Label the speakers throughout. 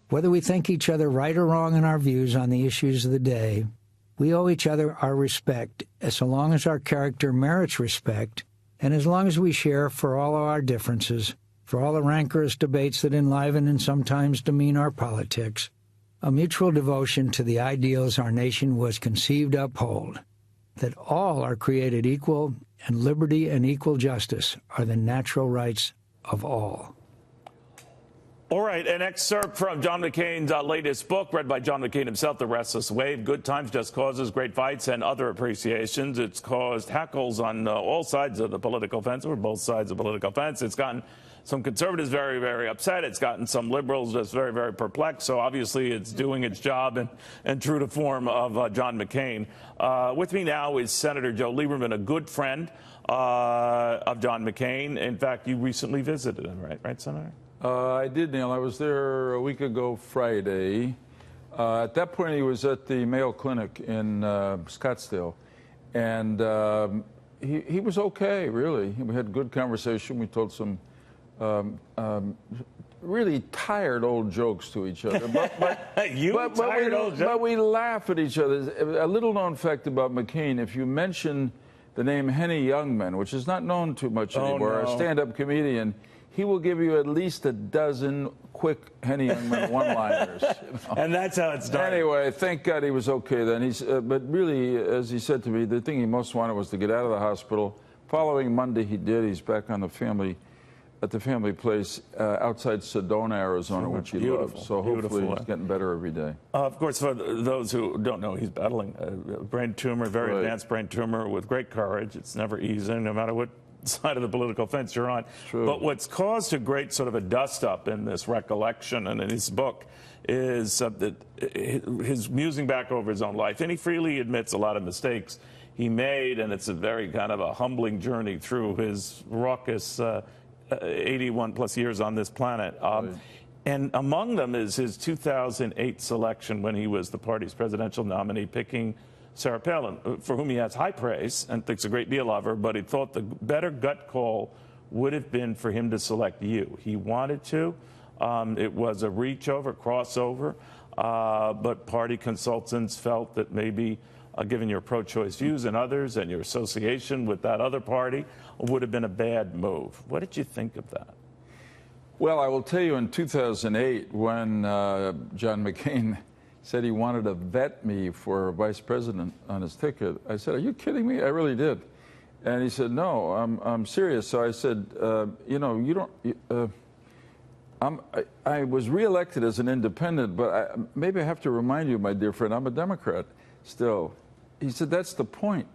Speaker 1: Whether we think each other right or wrong in our views on the issues of the day, we owe each other our respect, as long as our character merits respect, and as long as we share for all of our differences, for all the rancorous debates that enliven and sometimes demean our politics, a mutual devotion to the ideals our nation was conceived to uphold, that all are created equal, and liberty and equal justice are the natural rights of all.
Speaker 2: All right, an excerpt from John McCain's latest book, read by John McCain himself, The Restless Wave, Good Times, Just Causes, Great Fights, and Other Appreciations. It's caused hackles on all sides of the political fence, or both sides of the political fence. It's gotten some conservatives very, very upset. It's gotten some liberals just very, very perplexed. So obviously it's doing its job and true to form of John McCain. With me now is Senator Joe Lieberman, a good friend of John McCain. In fact, you recently visited him, right, Senator?
Speaker 3: I did, Neil. I was there a week ago Friday. At that point, he was at the Mayo Clinic in Scottsdale. And he was okay, really. We had a good conversation. We told some really tired old jokes to each other. But we laugh at each other. A little-known fact about McCain, if you mention the name Henny Youngman, which is not known too much anymore, a stand-up comedian, he will give you at least a dozen quick Henny Youngman one-liners.
Speaker 2: And that's how it's done.
Speaker 3: Anyway, thank God he was okay then. But really, as he said to me, the thing he most wanted was to get out of the hospital. Following Monday, he did. He's back on at the family place outside Sedona, Arizona, which he loves. So hopefully he's getting better every day.
Speaker 2: Of course, for those who don't know, he's battling a brain tumor, very advanced brain tumor, with great courage. It's never easy, no matter what side of the political fence you're on.
Speaker 3: True.
Speaker 2: But what's caused a great sort of a dust-up in this recollection and in his book is that his musing back over his own life. And he freely admits a lot of mistakes he made, and it's a very kind of a humbling journey through his raucous 81-plus years on this planet. And among them is his 2008 selection when he was the party's presidential nominee, picking Sarah Palin, for whom he has high praise and thinks a great deal of her, but he thought the better gut call would have been for him to select you. He wanted to. It was a reach over, crossover, but party consultants felt that maybe given your pro-choice views and others and your association with that other party would have been a bad move. What did you think of that?
Speaker 3: Well, I will tell you, in 2008, when John McCain said he wanted to vet me for vice president on his ticket, I said, "Are you kidding me?" I really did. And he said, "No, I'm serious." So I said, "You know, you don't." I was reelected as an independent, but maybe I have to remind you, my dear friend, I'm a Democrat still. He said, "That's the point."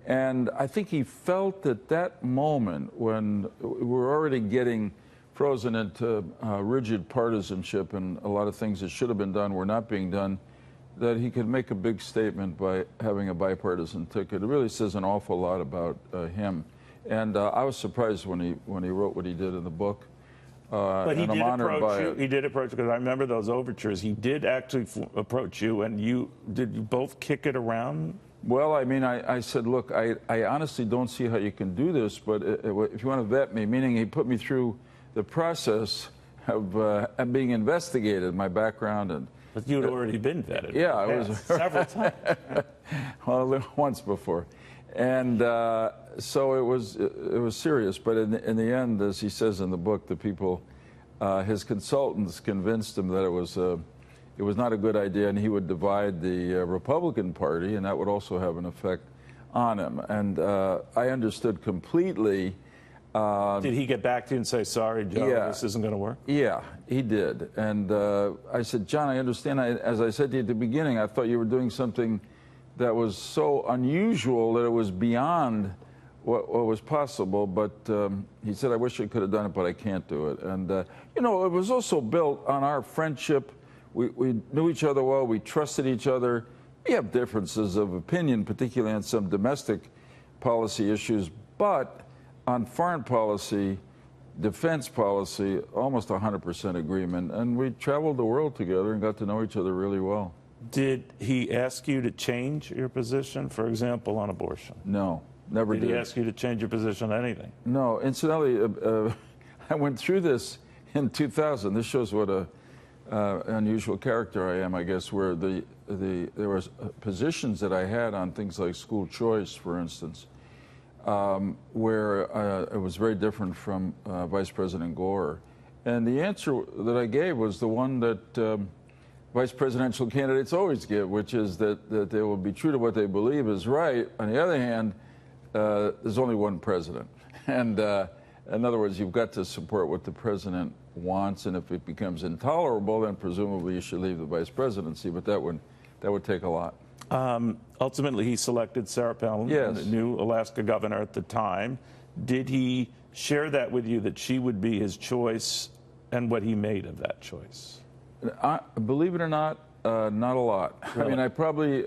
Speaker 3: And I think he felt at that moment, when we were already getting frozen into rigid partisanship and a lot of things that should have been done were not being done, that he could make a big statement by having a bipartisan ticket. It really says an awful lot about him. And I was surprised when he wrote what he did in the book.
Speaker 2: But he did approach you. He did approach, because I remember those overtures. He did actually approach you, and did you both kick it around?
Speaker 3: Well, I mean, I said, look, I honestly don't see how you can do this, but if you want to vet me, meaning he put me through the process of being investigated, my background. And
Speaker 2: but you'd already been vetted.
Speaker 3: Yeah, I was
Speaker 2: several times.
Speaker 3: Well, once before. And so it was serious, but in the end, as he says in the book, the people, his consultants convinced him that it was not a good idea, and he would divide the Republican Party, and that would also have an effect on him. And I understood completely.
Speaker 2: Did he get back to you and say, "Sorry, Joe, this isn't going to work"?
Speaker 3: Yeah, he did. And I said, "John, I understand. As I said to you at the beginning, I thought you were doing something that was so unusual that it was beyond what was possible." But he said, "I wish I could have done it, but I can't do it." And, you know, it was also built on our friendship. We knew each other well. We trusted each other. We have differences of opinion, particularly on some domestic policy issues. But on foreign policy, defense policy, almost 100% agreement. And we traveled the world together and got to know each other really well.
Speaker 2: Did he ask you to change your position, for example, on abortion?
Speaker 3: No, never did.
Speaker 2: Did he ask you to change your position on anything?
Speaker 3: No. Incidentally, I went through this in 2000. This shows what a unusual character I am, I guess, where there was positions that I had on things like school choice, for instance, where it was very different from Vice President Gore. And the answer that I gave was the one that vice presidential candidates always give, which is that they will be true to what they believe is right. On the other hand, there's only one president. And in other words, you've got to support what the president wants, and if it becomes intolerable, then presumably you should leave the vice presidency, but that would take a lot.
Speaker 2: Ultimately, he selected Sarah Palin,
Speaker 3: yes,
Speaker 2: the new Alaska governor at the time. Did he share that with you, that she would be his choice, and what he made of that choice?
Speaker 3: Believe it or not, not a lot.
Speaker 2: Really?
Speaker 3: I mean, I probably,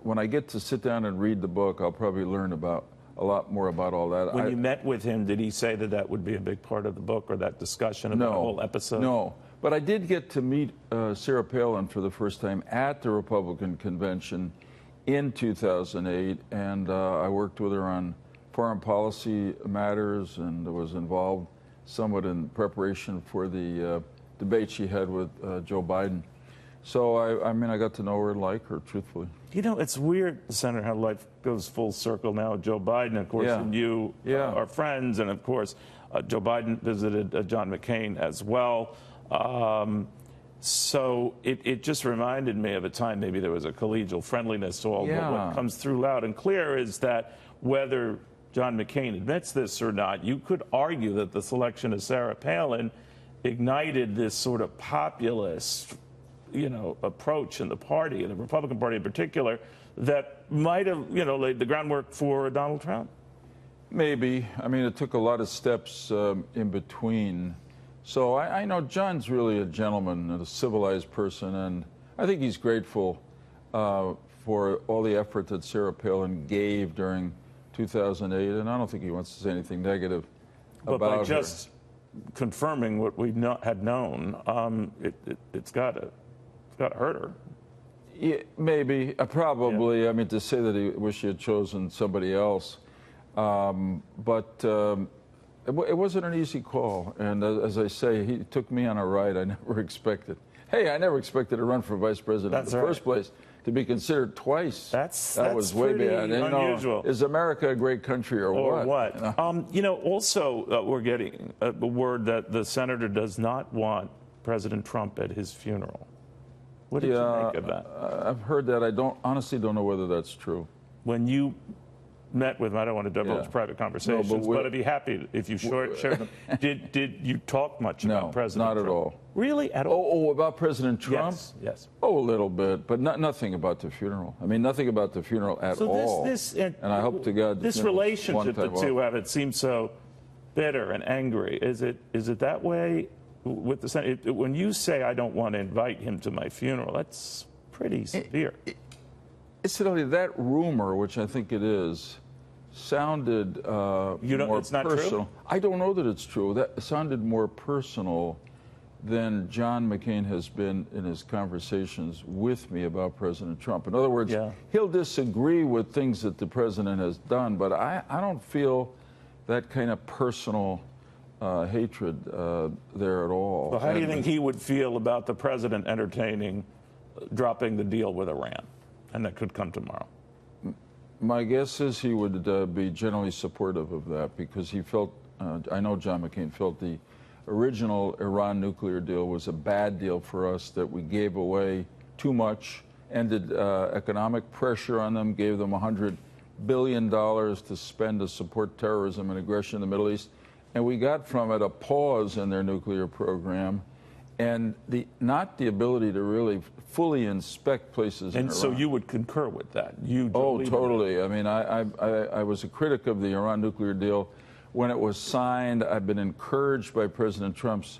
Speaker 3: when I get to sit down and read the book, I'll probably learn about a lot more about all that.
Speaker 2: When you met with him, did he say that that would be a big part of the book, or that discussion of the whole episode?
Speaker 3: No, but I did get to meet Sarah Palin for the first time at the Republican convention in 2008, and I worked with her on foreign policy matters and was involved somewhat in preparation for the debate she had with Joe Biden. So, I mean, I got to know her and like her, truthfully.
Speaker 2: You know, it's weird, Senator, how life goes full circle now. Joe Biden, of course, and you are friends. And, of course, Joe Biden visited John McCain as well. So it just reminded me of a time maybe there was a collegial friendliness to all. But what comes through loud and clear is that whether John McCain admits this or not, you could argue that the selection of Sarah Palin ignited this sort of populist, approach in the party, the Republican Party in particular, that might have, laid the groundwork for Donald Trump.
Speaker 3: Maybe. I mean, it took a lot of steps in between. So I know John's really a gentleman and a civilized person, and I think he's grateful for all the effort that Sarah Palin gave during 2008, and I don't think he wants to say anything negative about her. But by
Speaker 2: just confirming what we had known, it's got to hurt her.
Speaker 3: Yeah, maybe, probably. Yeah. I mean, to say that he wished he had chosen somebody else, but it wasn't an easy call. And as I say, he took me on a ride I never expected. Hey, I never expected to run for vice president in the first place. To be considered twice. That was way beyond.
Speaker 2: Unusual.
Speaker 3: Is America a great country or what?
Speaker 2: Also, we're getting a word that the senator does not want President Trump at his funeral. What did you make of that?
Speaker 3: I've heard that. I honestly don't know whether that's true.
Speaker 2: When you met with him, I don't want to divulge private conversations, but I'd be happy if you shared them. Did you talk much about President Trump?
Speaker 3: No, not at all.
Speaker 2: Really? At all?
Speaker 3: Oh, about President Trump?
Speaker 2: Yes.
Speaker 3: Oh, a little bit, but nothing about the funeral. I mean, nothing about the funeral at all. And I hope to God
Speaker 2: this relationship the two have, it seems so bitter and angry. Is it that way with the Senate? When you say I don't want to invite him to my funeral, that's pretty severe.
Speaker 3: Incidentally, that rumor, which I think it is, sounded more
Speaker 2: it's not
Speaker 3: personal.
Speaker 2: True?
Speaker 3: I don't know that it's true. That sounded more personal than John McCain has been in his conversations with me about President Trump. In other words, he'll disagree with things that the president has done, but I don't feel that kind of personal hatred there at all.
Speaker 2: Well, how do you think he would feel about the president entertaining dropping the deal with Iran? And that could come tomorrow.
Speaker 3: My guess is he would be generally supportive of that because he felt, I know John McCain felt the original Iran nuclear deal was a bad deal for us, that we gave away too much, ended economic pressure on them, gave them $100 billion to spend to support terrorism and aggression in the Middle East. And we got from it a pause in their nuclear program and not the ability to really fully inspect places in Iran.
Speaker 2: And so you would concur with that?
Speaker 3: Totally. I mean, I was a critic of the Iran nuclear deal. When it was signed, I've been encouraged by President Trump's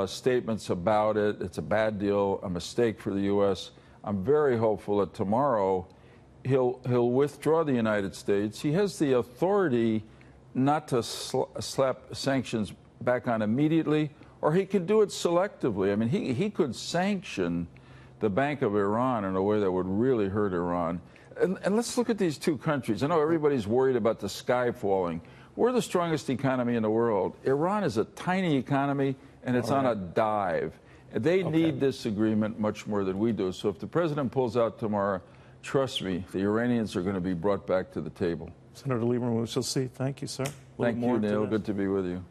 Speaker 3: statements about it. It's a bad deal, a mistake for the U.S. I'm very hopeful that tomorrow he'll withdraw the United States. He has the authority not to slap sanctions back on immediately, or he could do it selectively. I mean, he could sanction the Bank of Iran in a way that would really hurt Iran. And let's look at these two countries. I know everybody's worried about the sky falling. We're the strongest economy in the world. Iran is a tiny economy, and it's on a dive. They need this agreement much more than we do. So if the president pulls out tomorrow, trust me, the Iranians are going to be brought back to the table.
Speaker 2: Senator Lieberman, we shall see. Thank you, sir.
Speaker 3: Thank you, Neil. Good to be with you.